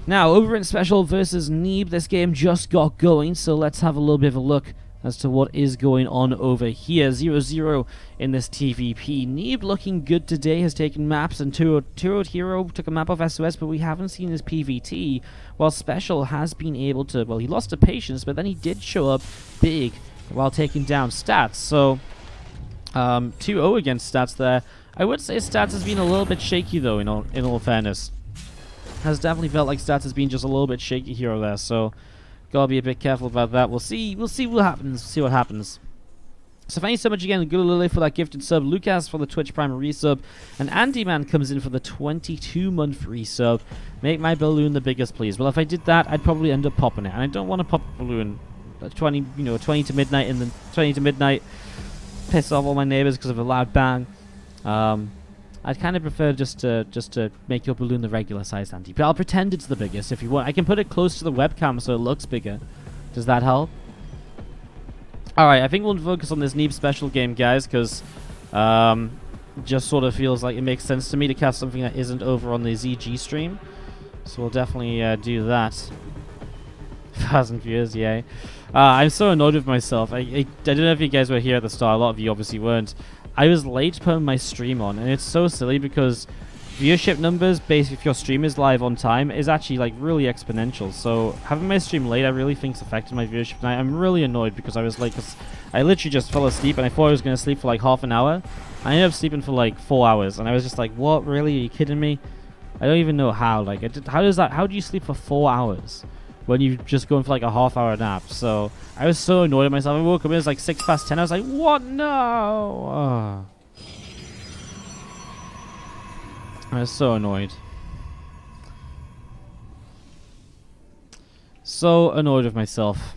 Now, over in SpeCial versus Neeb, this game just got going, so let's have a little bit of a look as to what is going on over here. 0-0 in this TVP. Neeb looking good today, has taken maps, and Two-Road Hero took a map off SOS, but we haven't seen his PvT, while SpeCial has been able to, well, he lost to Patience, but then he did show up big while taking down Stats, so 2-0 against Stats there. I would say Stats has been a little bit shaky, though, in all fairness. Has definitely felt like Stats has been just a little bit shaky here or there, so gotta be a bit careful about that. We'll see what happens. So thank you so much again, Good Lily, for that gifted sub, Lucas for the Twitch Prime resub, and Andy Man comes in for the 22-month resub. Make my balloon the biggest, please. Well, if I did that, I'd probably end up popping it, and I don't want to pop a balloon at 20 to midnight, and then 20 to midnight, piss off all my neighbors because of a loud bang. I'd kind of prefer just to make your balloon the regular size, Andy. But I'll pretend it's the biggest if you want. I can put it close to the webcam so it looks bigger. Does that help? Alright, I think we'll focus on this Neeb SpeCial game, guys, because just sort of feels like it makes sense to me to cast something that isn't over on the ZG stream. So we'll definitely do that. Fast and Furious, yay. I'm so annoyed with myself. I don't know if you guys were here at the start. A lot of you obviously weren't. I was late putting my stream on, and it's so silly because viewership numbers, based if your stream is live on time, is actually like really exponential. So having my stream late, I really think it's affected my viewership tonight. I'm really annoyed because I was late, because I literally just fell asleep, and I thought I was going to sleep for like half an hour. I ended up sleeping for like 4 hours, and I was just like, what, really? Are you kidding me? I don't even know how. Like, how do you sleep for 4 hours when you're just going for like a half-hour nap? So I was so annoyed at myself. I woke up, it was like 10:06. I was like, what? No! I was so annoyed. So annoyed with myself.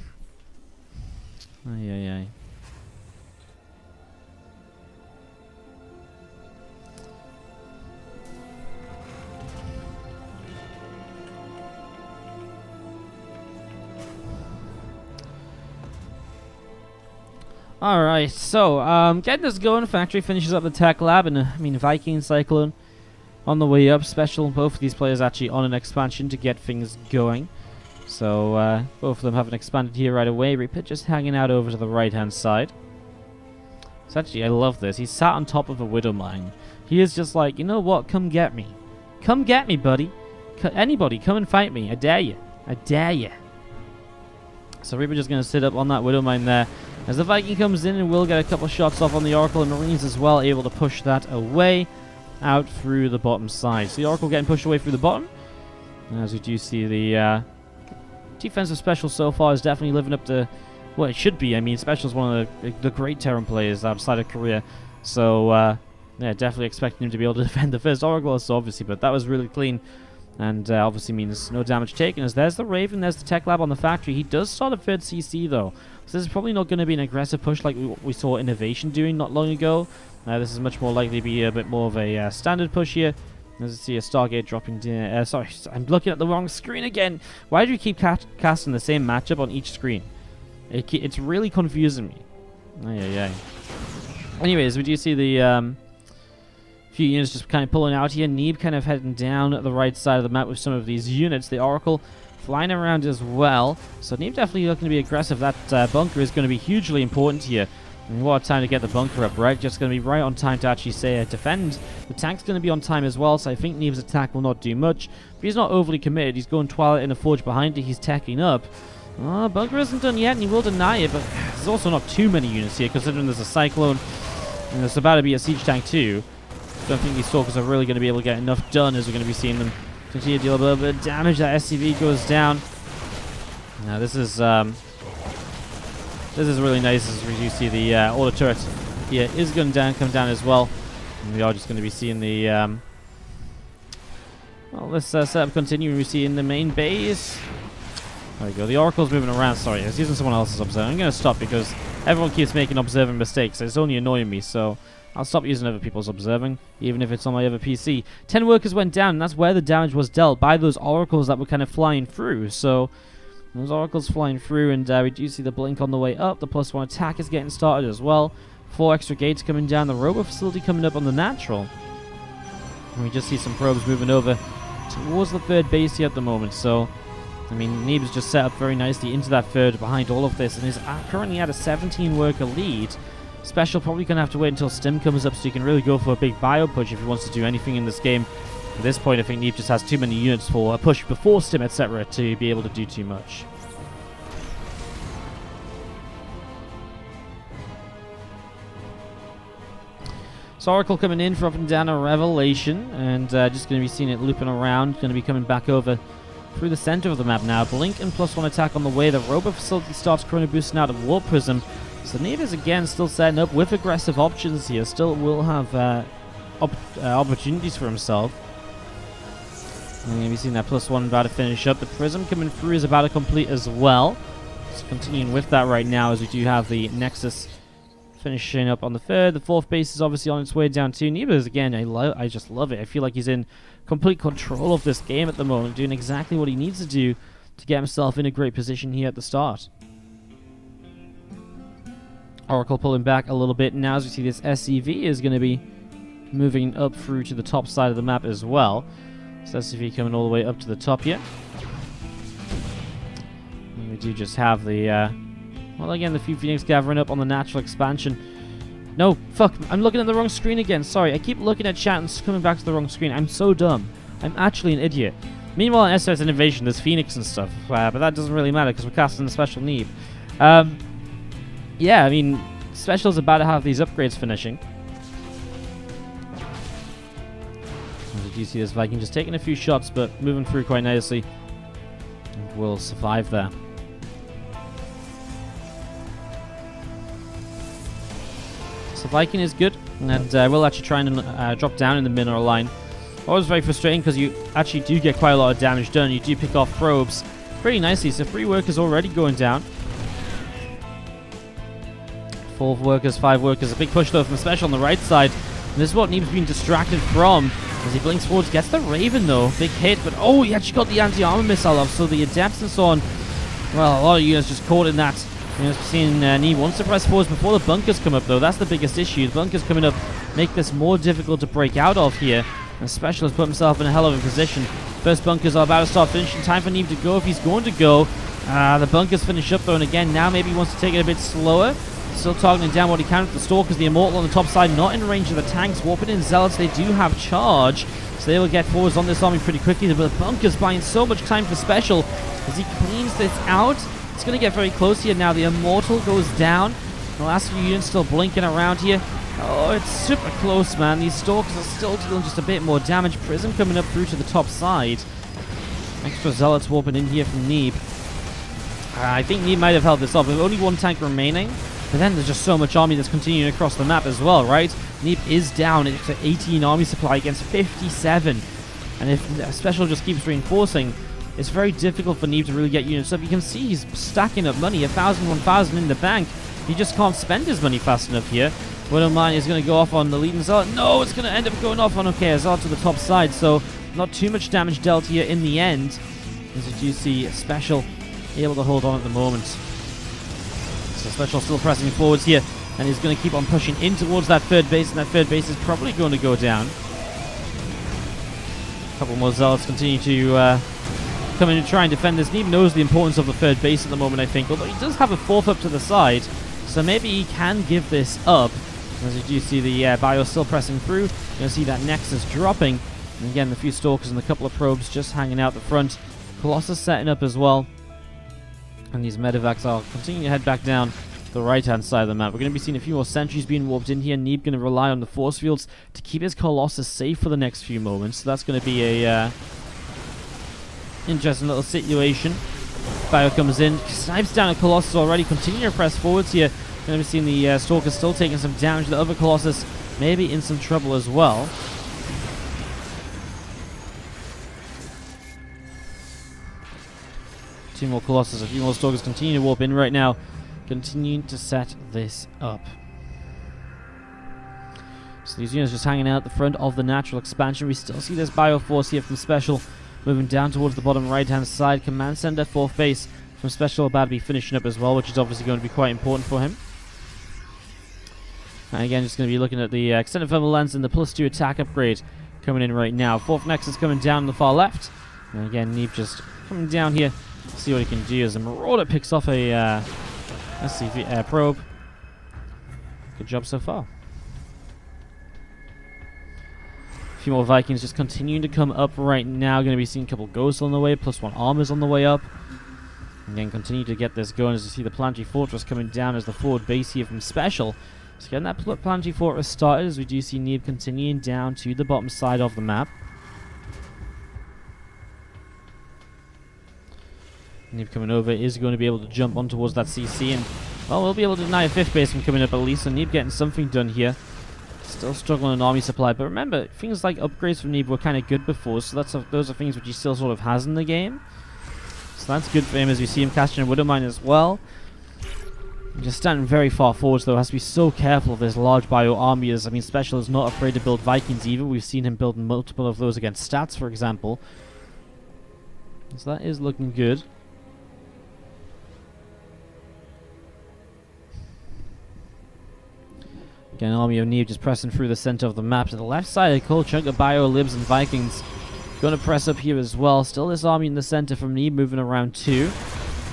Ay, ay, ay. Alright, so, getting this going, Factory finishes up the tech lab, and, Viking, Cyclone on the way up. SpeCial, both of these players actually on an expansion to get things going. So, both of them haven't expanded here right away. Reaper just hanging out over to the right-hand side. So actually, I love this. He's sat on top of a Widow Mine. He is just like, you know what, come get me. Come get me, buddy. Anybody, come and fight me. I dare you. I dare you. So Reaper just going to sit up on that Widow Mine there. As the Viking comes in and will get a couple shots off on the Oracle, and Marines as well, able to push that away out through the bottom side. So the Oracle getting pushed away through the bottom. As we do see, the defensive SpeCial so far is definitely living up to what it should be. I mean, SpeCial is one of the great Terran players outside of Korea. So, yeah, definitely expecting him to be able to defend the first Oracle, so obviously, but that was really clean. And obviously means no damage taken, as there's the Raven, there's the Tech Lab on the Factory. He does start a third CC, though. So this is probably not going to be an aggressive push like we saw Innovation doing not long ago. This is much more likely to be a bit more of a standard push here. As you see a Stargate dropping down. Sorry, I'm looking at the wrong screen again. Why do you keep casting the same matchup on each screen? It's really confusing me. Ay. Anyways, we do see the few units just kind of pulling out here. Neeb kind of heading down the right side of the map with some of these units. The Oracle flying around as well. So Neeb definitely looking to be aggressive. That bunker is going to be hugely important here. And what a time to get the bunker up, right? Just going to be right on time to actually say defend. The tank's going to be on time as well, so I think Neeb's attack will not do much. But he's not overly committed. He's going Twilight in a Forge behind it. He's teching up. Bunker isn't done yet, and he will deny it, but there's also not too many units here, considering there's a Cyclone, and there's about to be a Siege Tank too. Don't think these Stalkers are really going to be able to get enough done, as we're going to be seeing them continue to deal a little bit of damage. That SCV goes down. Now this is really nice, as we do see the auto turret here is going to come down as well. And we are just going to be seeing the well, this setup continuing. We see in the main base. There we go. The Oracle's moving around. Sorry, I was using someone else's observer. I'm going to stop because everyone keeps making observing mistakes. It's only annoying me, so I'll stop using other people's observing, even if it's on my other PC. 10 workers went down, and that's where the damage was dealt, by those Oracles that were kind of flying through. So those Oracles flying through, and we do see the blink on the way up. The +1 attack is getting started as well. 4 extra gates coming down. The Robo facility coming up on the natural. And we just see some probes moving over towards the third base here at the moment. So, I mean, Neeb's just set up very nicely into that third behind all of this, and is currently at a 17 worker lead. SpeCial probably going to have to wait until Stim comes up so he can really go for a big bio push if he wants to do anything in this game. At this point, I think Neeb just has too many units for a push before Stim, etc. to be able to do too much. So Oracle coming in for up and down a Revelation, and just going to be seeing it looping around, going to be coming back over through the center of the map now. Blink and +1 attack on the way. The Robo Facility starts Chrono Boosting out of Warp Prism. So Neeb is again still setting up with aggressive options here. Still will have opportunities for himself. And you'll be seeing that +1 about to finish up. The Prism coming through is about to complete as well. Just continuing with that right now as we do have the Nexus finishing up on the third. The fourth base is obviously on its way down too. Neeb is again, I just love it. I feel like he's in complete control of this game at the moment, doing exactly what he needs to do to get himself in a great position here at the start. Oracle pulling back a little bit. Now as we see this SCV is going to be moving up through to the top side of the map as well. So SCV coming all the way up to the top here. And we do just have the well, again, the few Phoenix gathering up on the natural expansion. No, fuck, I'm looking at the wrong screen again. Sorry, I keep looking at chat and coming back to the wrong screen. I'm so dumb. I'm actually an idiot. Meanwhile, in SOS Innovation, there's Phoenix and stuff. But that doesn't really matter because we're casting the special Neeb. Yeah, I mean, SpeCial's about to have these upgrades finishing. As you see this Viking just taking a few shots, but moving through quite nicely. And will survive there. So Viking is good, and will actually try and drop down in the mineral line. Always very frustrating because you actually do get quite a lot of damage done. You do pick off probes pretty nicely. So 3 workers already going down. 4 workers, 5 workers. A big push though from SpeCial on the right side. And this is what Neeb's been distracted from. As he blinks forwards, gets the Raven though. Big hit, but oh, he actually got the anti-armor missile off. So the Adepts and so on, well, a lot of units just caught in that. You know, seeing Neeb wants to press forwards before the bunkers come up though. That's the biggest issue. The bunkers coming up make this more difficult to break out of here. And SpeCial has put himself in a hell of a position. First bunkers are about to start finishing. Time for Neeb to go if he's going to go. The bunkers finish up though, and again, now maybe he wants to take it a bit slower. Still targeting down what he can with the Stalkers. The Immortal on the top side, not in range of the tanks. Warping in Zealots, they do have charge. So they will get forwards on this army pretty quickly. But the bunkers buying so much time for SpeCial as he cleans this out. It's going to get very close here now. The Immortal goes down. The last few units still blinking around here. Oh, it's super close, man. These Stalkers are still dealing just a bit more damage. Prism coming up through to the top side. Extra Zealots warping in here from Neeb. I think Neeb might have held this off. With only 1 tank remaining. But then there's just so much army that's continuing across the map as well, right? Neeb is down to 18 army supply against 57. And if SpeCial just keeps reinforcing, it's very difficult for Neeb to really get units up. You can see he's stacking up money, 1,000, 1,000 in the bank. He just can't spend his money fast enough here. Widowmine is going to go off on the leading Zealot. No, it's going to end up going off on, okay, Zealot to the top side. So not too much damage dealt here in the end. As you do see SpeCial able to hold on at the moment. So SpeCial still pressing forwards here. And he's going to keep on pushing in towards that third base. And that third base is probably going to go down. A couple more Zealots continue to come in and try and defend this. Neeb knows the importance of the third base at the moment, I think. Although he does have a 4th up to the side. So maybe he can give this up. As you do see the bio still pressing through. You're going to see that Nexus dropping. And again, the few Stalkers and a couple of probes just hanging out the front. Colossus setting up as well. And these medevacs are continuing to head back down the right-hand side of the map. We're going to be seeing a few more sentries being warped in here. Neeb going to rely on the force fields to keep his Colossus safe for the next few moments. So that's going to be a interesting little situation. Bio comes in, snipes down a Colossus already, continuing to press forwards here. Going to be seeing the Stalkers still taking some damage. The other Colossus maybe in some trouble as well. Two more Colossus, a few more Stalkers continue to warp in right now. Continuing to set this up. So these units just hanging out the front of the natural expansion. We still see this Bioforce here from SpeCial moving down towards the bottom right-hand side. Command Center 4th base from SpeCial about to be finishing up as well, which is obviously going to be quite important for him. And again, just going to be looking at the extended thermal lens and the +2 attack upgrade coming in right now. 4th Nexus coming down on the far left. And again, Neeb just coming down here. See what he can do as a Marauder picks off a SCV probe. Good job so far. A few more Vikings just continuing to come up right now. Going to be seeing a couple Ghosts on the way, +1 Armors on the way up. And then continue to get this going as you see the Planetary Fortress coming down as the forward base here from SpeCial. So getting that Planetary Fortress started as we do see Neeb continuing down to the bottom side of the map. Neeb coming over is going to be able to jump on towards that CC, and well, we'll be able to deny a 5th base from coming up at least. So Neeb getting something done here. Still struggling on army supply, but remember, things like upgrades from Neeb were kind of good before, so those are things which he still sort of has in the game. So that's good for him as we see him casting a Widowmine as well. Just standing very far forwards though, has to be so careful of this large bio army. As I mean, SpeCial is not afraid to build Vikings either. We've seen him build multiple of those against stats, for example. So that is looking good. Again, army of Neeb just pressing through the center of the map to the left side. A cool chunk of bio, libs, and Vikings going to press up here as well. Still this army in the center from Neeb moving around too.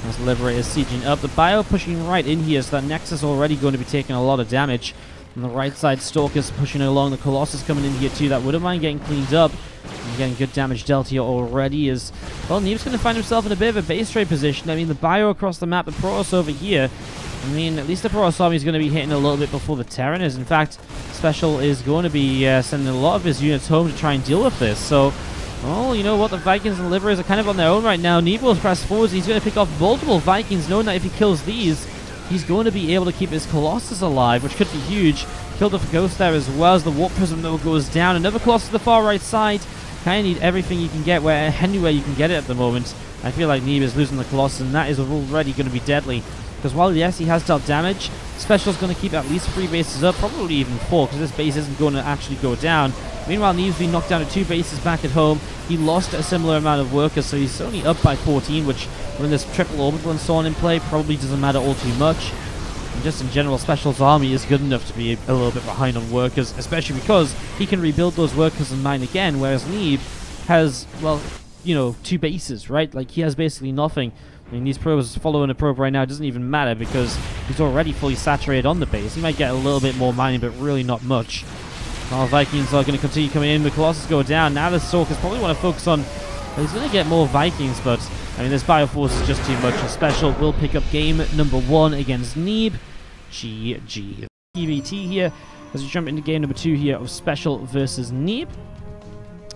As Liberator is sieging up. The bio pushing right in here, so that Nexus already going to be taking a lot of damage. On the right side, Stalkers pushing along. The Colossus coming in here too. That Widowmine getting cleaned up. And getting good damage dealt here already as, well, Neeb's going to find himself in a bit of a base trade position. I mean, the bio across the map, the Protoss over here. I mean, at least the Protoss army is going to be hitting a little bit before the Terran is. In fact, SpeCial is going to be sending a lot of his units home to try and deal with this. So, well, you know what? The Vikings and Liberators are kind of on their own right now. Neeb will press forwards. He's going to pick off multiple Vikings, knowing that if he kills these, he's going to be able to keep his Colossus alive, which could be huge. Killed off a Ghost there as well as the Warp Prism though goes down. Another Colossus to the far right side. Kind of need everything you can get anywhere you can get it at the moment. I feel like Neeb is losing the Colossus, and that is already going to be deadly. Because while, yes, he has dealt damage, SpeCial's going to keep at least 3 bases up, probably even 4, because this base isn't going to actually go down. Meanwhile, Neeb's been knocked down to 2 bases back at home. He lost a similar amount of workers, so he's only up by 14, which, when there's triple orbital and so on in play, probably doesn't matter all too much. And just in general, SpeCial's army is good enough to be a little bit behind on workers, especially because he can rebuild those workers and mine again, whereas Neeb has, well, you know, 2 bases, right? Like, he has basically nothing. I mean, these probes following a probe right now doesn't even matter because he's already fully saturated on the base. He might get a little bit more mining, but really not much. Our Vikings are going to continue coming in. The Colossus go down. Now the Stalkers probably want to focus on... Well, he's going to get more Vikings, but I mean, this Bioforce is just too much. And SpeCial will pick up game number 1 against Neeb. GG. PvT here as we jump into game number 2 here of SpeCial versus Neeb.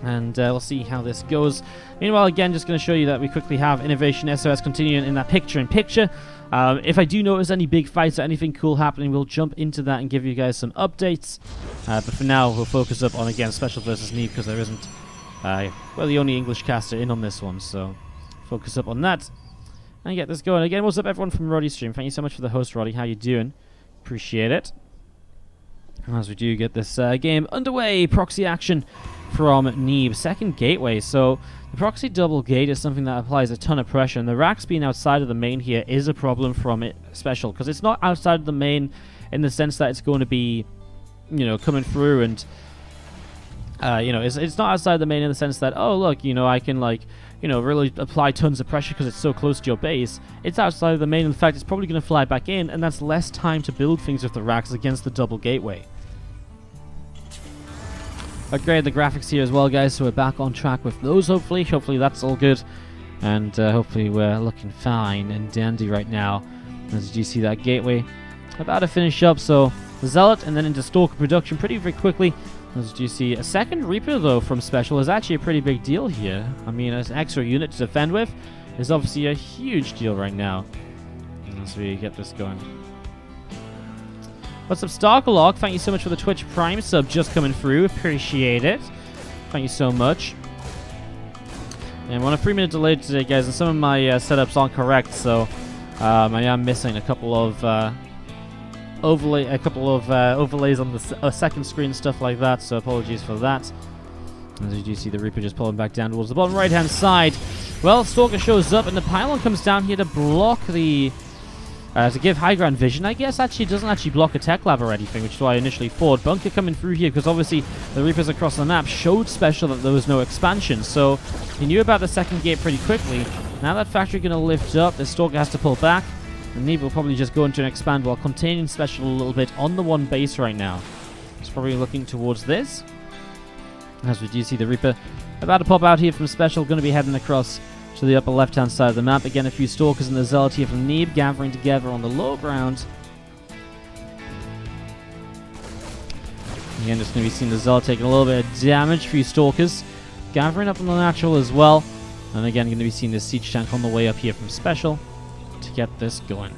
And we'll see how this goes. Meanwhile, again, just going to show you that we quickly have Innovation SOS continuing in that picture-in-picture. If I do notice any big fights or anything cool happening, we'll jump into that and give you guys some updates. But for now, we'll focus up on, again, SpeCial versus Neeb, because there isn't, well, the only English caster in on this one. So focus up on that and get this going. Again, what's up, everyone from Roddy Stream? Thank you so much for the host, Roddy. How you doing? Appreciate it. As we do get this game underway, proxy action from Neeb. Second gateway. So the proxy double gate is something that applies a ton of pressure, and the racks being outside of the main here is a problem from it SpeCial, because it's not outside of the main in the sense that it's going to be, you know, coming through and you know, it's not outside the main in the sense that, oh look, you know, I can, like, you know, really apply tons of pressure because it's so close to your base. It's outside of the main. In fact, it's probably going to fly back in, and that's less time to build things with the racks against the double gateway. Upgrade the graphics here as well, guys, so we're back on track with those, hopefully. Hopefully that's all good, and hopefully we're looking fine and dandy right now. As you see that gateway about to finish up, so Zealot and then into Stalker production pretty very quickly. As you see, a second Reaper, though, from SpeCial is actually a pretty big deal here. I mean, as an extra unit to defend with is obviously a huge deal right now. As we get this going. What's up, Starkalog? Thank you so much for the Twitch Prime sub just coming through. Appreciate it. Thank you so much. And we're on a 3-minute delay today, guys, and some of my setups aren't correct, so I am missing a couple of overlays on the second screen and stuff like that, so apologies for that. As you do see the Reaper just pulling back down towards the bottom right-hand side. Well, Stalker shows up, and the pylon comes down here to block the To give high ground vision, I guess, actually doesn't actually block a tech lab or anything, which is why I initially thought. Bunker coming through here, because obviously the Reapers across the map showed SpeCial that there was no expansion, so he knew about the second gate pretty quickly. Now that factory going to lift up, the Stalker has to pull back, and Neeb will probably just go into an expand while containing SpeCial a little bit on the one base right now. He's probably looking towards this, as we do see the Reaper about to pop out here from SpeCial, going to be heading across to the upper left-hand side of the map. Again, a few Stalkers and the Zealot here from Neeb gathering together on the low ground. Again, just going to be seeing the Zealot taking a little bit of damage. A few Stalkers gathering up on the natural as well. And again, going to be seeing this siege tank on the way up here from SpeCial to get this going.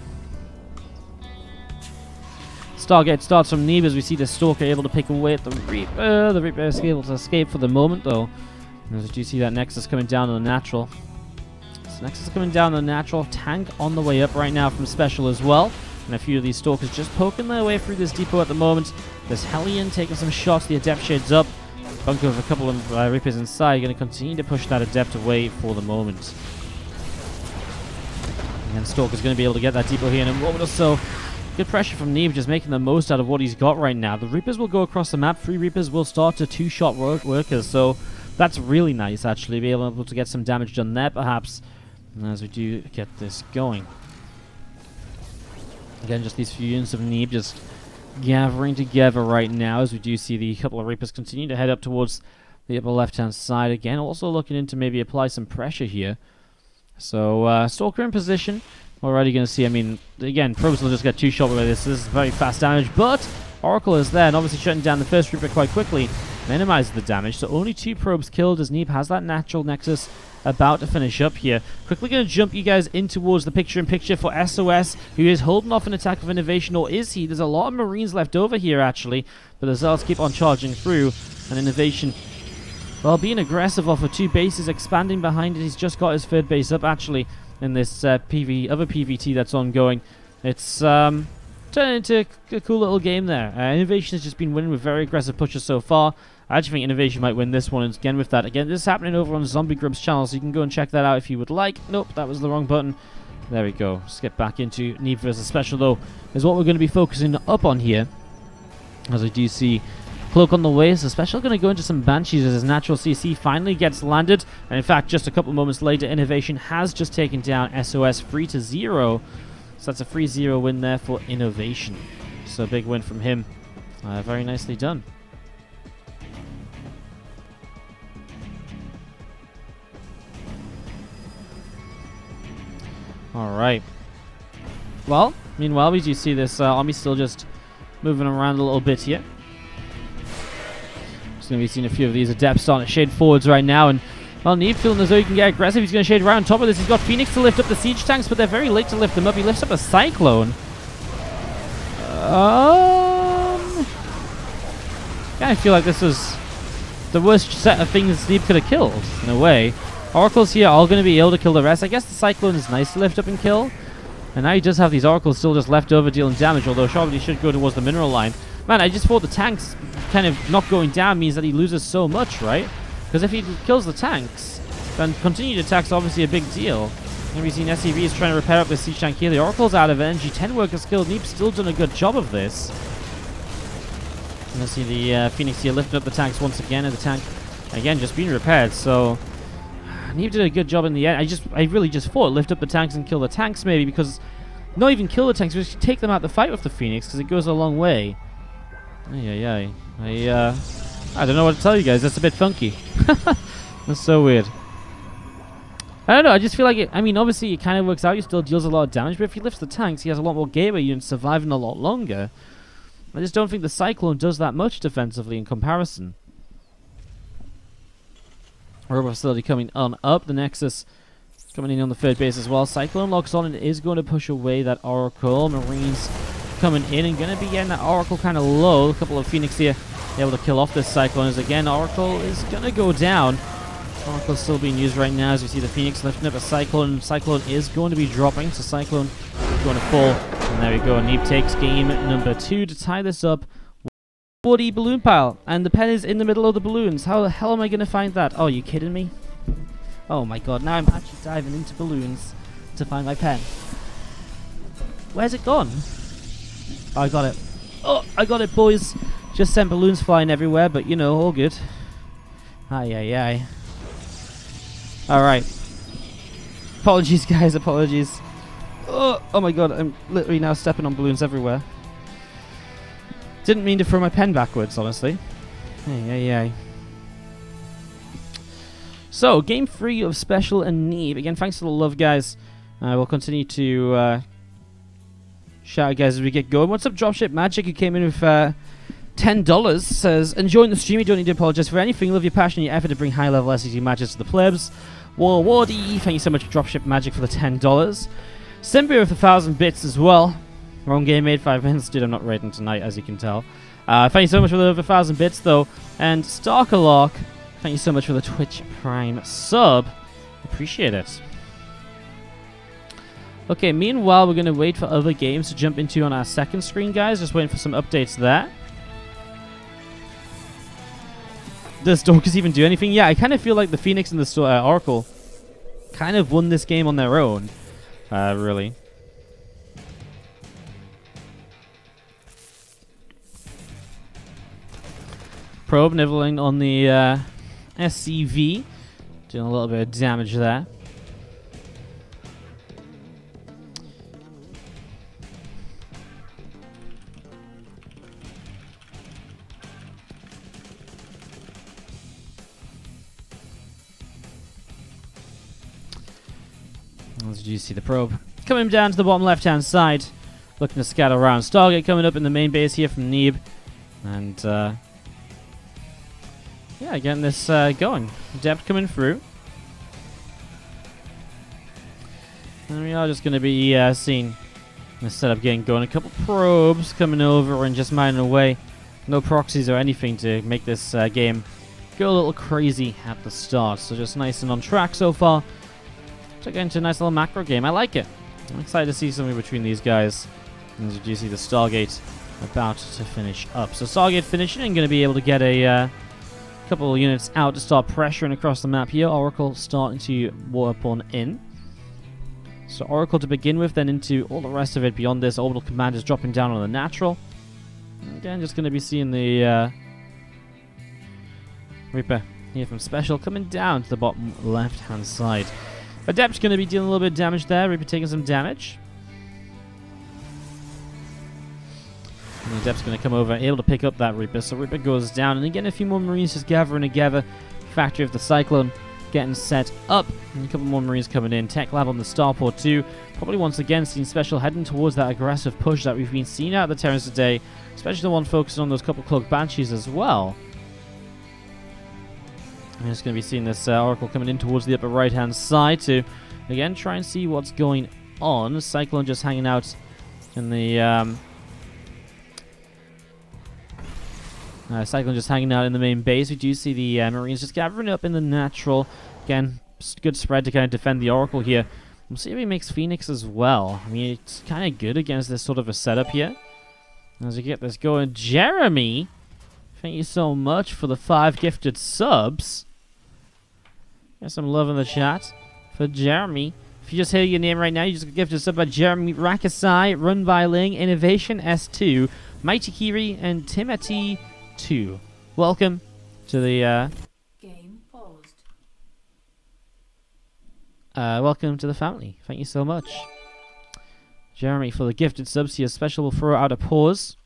Stargate starts from Neeb as we see the Stalker able to pick away at the Reaper. The Reaper is able to escape for the moment, though. As you do see that Nexus coming down on the natural. So Nexus coming down on the natural. Tank on the way up right now from SpeCial as well. And a few of these Stalkers just poking their way through this depot at the moment. There's Hellion taking some shots. The Adept shades up. Bunker with a couple of Reapers inside. Going to continue to push that Adept away for the moment. And Stalker's going to be able to get that depot here in a moment or so. Good pressure from Neeb, just making the most out of what he's got right now. The Reapers will go across the map. 3 Reapers will start to 2-shot workers. So that's really nice, actually. Be able to get some damage done there, perhaps, as we do get this going. Again, just these few units of Neeb just gathering together right now, as we do see the couple of Reapers continue to head up towards the upper left-hand side again. Also looking into maybe apply some pressure here. So, Stalker in position. Already going to see, I mean, again, Probes will just get 2-shot with this. This is very fast damage, but Oracle is there, and obviously shutting down the first Reaper quite quickly. Minimizes the damage, so only 2 Probes killed as Neeb has that natural Nexus about to finish up here. Quickly going to jump you guys in towards the picture-in-picture for SOS, who is holding off an attack of Innovation, or is he? There's a lot of Marines left over here, actually, but the Zealots keep on charging through, and Innovation, well, being aggressive off of 2 bases, expanding behind it. He's just got his 3rd base up, actually, in this other PvT that's ongoing. It's turned into a cool little game there. Innovation has just been winning with very aggressive pushes so far. I actually think Innovation might win this one, and again with that. Again, this is happening over on Zombie Grub's channel, so you can go and check that out if you would like. Nope, that was the wrong button. There we go. Let's get back into Neeb versus SpeCial, though, is what we're going to be focusing up on here. As we do see Cloak on the way, so SpeCial going to go into some Banshees as his natural CC finally gets landed. And in fact, just a couple moments later, Innovation has just taken down SOS 3-0. So that's a 3-0 win there for Innovation. So a big win from him. Very nicely done. Alright. Well, meanwhile, we do see this army still just moving around a little bit here. Just going to be seeing a few of these Adepts starting to shade forwards right now. And, well, Neeb feeling as though he can get aggressive. He's going to shade right on top of this. He's got Phoenix to lift up the siege tanks, but they're very late to lift them up. He lifts up a Cyclone. Yeah, I feel like this was the worst set of things Neeb could have killed, in a way. Oracles here are going to be able to kill the rest. I guess the Cyclone is nice to lift up and kill. And now he does have these Oracles still just left over dealing damage, although surely he should go towards the mineral line. Man, I just thought the tanks kind of not going down means that he loses so much, right? Because if he kills the tanks, then continued attacks are obviously a big deal. And we've seen SCV is trying to repair up the siege tank here. The Oracle's out of energy. 10 workers killed. Neeb's still done a good job of this. And let's see the Phoenix here lifting up the tanks once again, and the tank, again, just being repaired. So Neeb did a good job in the end. I really just thought lift up the tanks and kill the tanks maybe, because not even kill the tanks, just take them out the fight with the Phoenix, because it goes a long way. I don't know what to tell you guys. That's a bit funky. That's so weird. I don't know. I just feel like it. I mean, obviously it kind of works out. He still deals a lot of damage, but if he lifts the tanks, he has a lot more gateway units surviving a lot longer. I just don't think the Cyclone does that much defensively in comparison. Robot facility coming on up. The Nexus coming in on the 3rd base as well. Cyclone locks on and is going to push away that Oracle. Marines coming in and going to be getting that Oracle kind of low. A couple of Phoenix here able to kill off this Cyclone, as again Oracle is going to go down. Oracle's still being used right now as we see the Phoenix lifting up a Cyclone. Cyclone is going to be dropping, so Cyclone is going to fall. And there we go. Neeb takes game number 2 to tie this up. Woody balloon pile, and the pen is in the middle of the balloons. How the hell am I going to find that? Oh, are you kidding me? Oh my god, now I'm actually diving into balloons to find my pen. Where's it gone? Oh, I got it. Oh, I got it, boys. Just sent balloons flying everywhere, but you know, all good. Aye, aye, aye. Alright. Apologies, guys, apologies. Oh my god, I'm literally now stepping on balloons everywhere. Didn't mean to throw my pen backwards, honestly. Aye, aye, aye. So, game 3 of SpeCial and Neeb. Again, thanks for the love, guys. We'll continue to shout out, guys, as we get going. What's up, Dropship Magic, who came in with $10, says, enjoying the stream, you don't need to apologize for anything. Love your passion and your effort to bring high-level SEC matches to the plebs. Wardy, thank you so much, Dropship Magic, for the $10. Simbi with 1,000 bits as well. Wrong game made, 5 minutes. Dude, I'm not rating tonight, as you can tell. Thank you so much for the over 1,000 bits, though. And Starkerlock, thank you so much for the Twitch Prime sub. Appreciate it. Okay, meanwhile, we're going to wait for other games to jump into on our second screen, guys. Just waiting for some updates there. Does Stalkers even do anything? Yeah, I kind of feel like the Phoenix and the Oracle kind of won this game on their own. Really. Probe nibbling on the SCV. Doing a little bit of damage there. As you see the probe coming down to the bottom left hand side, looking to scatter around. Stargate coming up in the main base here from Neeb, and yeah, getting this going. Depth coming through, and we are just going to be seeing the setup getting going. A couple probes coming over and just mining away. No proxies or anything to make this game go a little crazy at the start. So just nice and on track so far. So getting into a nice little macro game. I like it. I'm excited to see something between these guys. As you do see the Stargate about to finish up. So Stargate finishing and going to be able to get a couple of units out to start pressuring across the map here. Oracle starting to warp on in. So Oracle to begin with, then into all the rest of it beyond this. Orbital Command is dropping down on the natural. And again, just going to be seeing the Reaper here from SpeCial coming down to the bottom left-hand side. Adept's going to be dealing a little bit of damage there. Reaper taking some damage. And Adept's going to come over, able to pick up that Reaper. So Reaper goes down. And again, a few more Marines just gathering together. Factory of the Cyclone getting set up. And a couple more Marines coming in. Tech Lab on the Starport too. Probably once again seeing SpeCial heading towards that aggressive push that we've been seeing out of the Terrans today. Especially the one focusing on those couple Cloak Banshees as well. I'm just going to be seeing this Oracle coming in towards the upper right-hand side to, again, try and see what's going on. Cyclone just hanging out in the... Cyclone just hanging out in the main base. We do see the Marines just gathering up in the natural. Again, good spread to kind of defend the Oracle here. We'll see if he makes Phoenix as well. I mean, it's kind of good against this sort of a setup here. As we get this going, Jeremy, thank you so much for the 5 gifted subs. Got some love in the chat for Jeremy. If you just hear your name right now, you just gifted a sub by Jeremy Rakasai, Run by Ling, Innovation S2, Mighty Kiri, and Timothy 2. Welcome to the game paused. Welcome to the family. Thank you so much, Jeremy, for the gifted subs here. SpeCial will throw out a pause.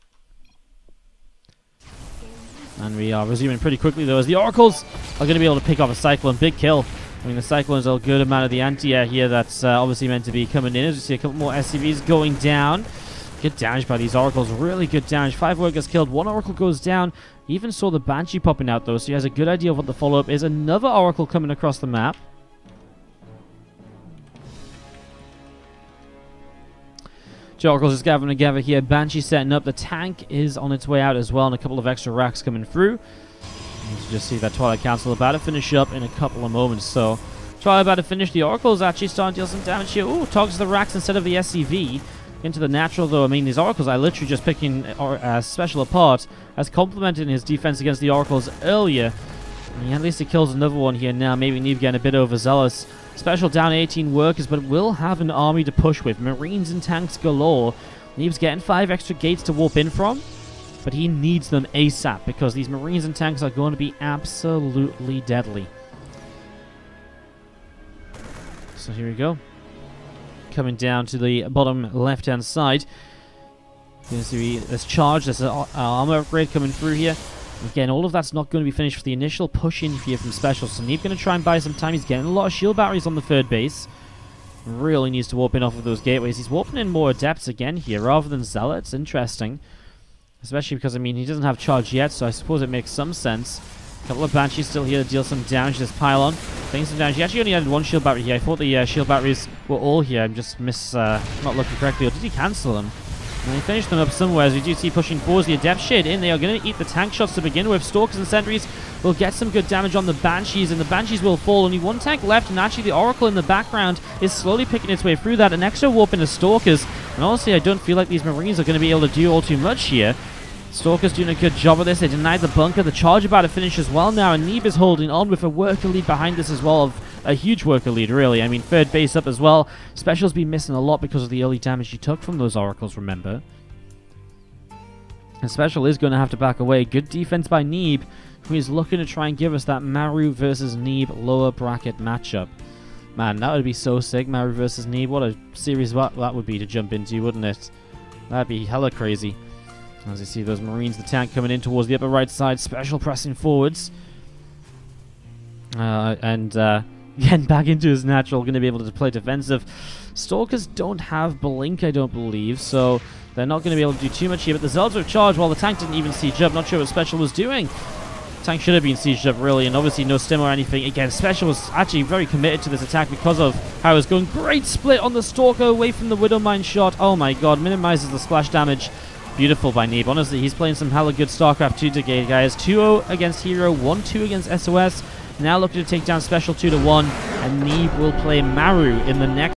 And we are resuming pretty quickly, though, as the Oracles are going to be able to pick off a Cyclone. Big kill. I mean, the Cyclone's a good amount of the anti-air here that's obviously meant to be coming in. As we see a couple more SCVs going down. Good damage by these Oracles. Really good damage. 5 workers killed. 1 Oracle goes down. Even saw the Banshee popping out, though, so he has a good idea of what the follow-up is. Another Oracle coming across the map. Oracles just gathering together here. Banshee setting up. The tank is on its way out as well, and a couple of extra racks coming through. You just see that Twilight Council about to finish up in a couple of moments. So, Twilight about to finish. The Oracle's actually starting to deal some damage here. Ooh, targets the racks instead of the SCV. Into the natural, though. I mean, these Oracles are literally just picking SpeCial apart, as complimenting his defense against the Oracles earlier. And at least he kills another one here now. Maybe Neeb getting a bit overzealous. SpeCial down 18 workers, but will have an army to push with. Marines and tanks galore. Neeb's getting 5 extra gates to warp in from, but he needs them ASAP because these Marines and tanks are going to be absolutely deadly. So here we go. Coming down to the bottom left-hand side. You can see there's charge, there's an armor upgrade coming through here. Again, all of that's not going to be finished for the initial push in here from SpeCial. So Neeb going to try and buy some time. He's getting a lot of shield batteries on the third base. Really needs to warp in off of those gateways. He's warping in more adepts again here rather than zealots. Interesting. Especially because, I mean, he doesn't have charge yet, so I suppose it makes some sense. A couple of Banshees still here to deal some damage to this pylon. Taking some damage. He actually only added 1 shield battery here. I thought the shield batteries were all here. I'm just not looking correctly. Or did he cancel them? And he finished them up somewhere, as we do see pushing forwards. The Adept Shade in. They are going to eat the tank shots to begin with. Stalkers and Sentries will get some good damage on the Banshees, and the Banshees will fall. Only 1 tank left, and actually the Oracle in the background is slowly picking its way through that. An extra warp into Stalkers, and honestly, I don't feel like these Marines are going to be able to do all too much here. Stalkers doing a good job of this. They denied the bunker. The charge about to finish as well now, and Neeb is holding on with a worker lead behind this as well. Of a huge worker lead, really. I mean, third base up as well. SpeCial's been missing a lot because of the early damage he took from those Oracles, remember. And SpeCial is going to have to back away. Good defense by Neeb, who is looking to try and give us that Maru versus Neeb lower bracket matchup. Man, that would be so sick, Maru versus Neeb. What a series that would be to jump into, wouldn't it? That'd be hella crazy. As you see those Marines, the tank coming in towards the upper right side. SpeCial pressing forwards. Getting back into his natural, going to be able to play defensive. Stalkers don't have Blink, I don't believe, so they're not going to be able to do too much here. But the Zealots are charged while the tank didn't even siege up. Not sure what SpeCial was doing. Tank should have been sieged up, really, and obviously no stim or anything. Again, SpeCial was actually very committed to this attack because of how it was going. Great split on the Stalker away from the Widowmine shot. Oh my god, minimizes the splash damage. Beautiful by Neeb. Honestly, he's playing some hella good StarCraft 2 today, guys. 2-0 against Hero, 1-2 against SOS. Now looking to take down SpeCial 2-1, and Neeb will play Maru in the next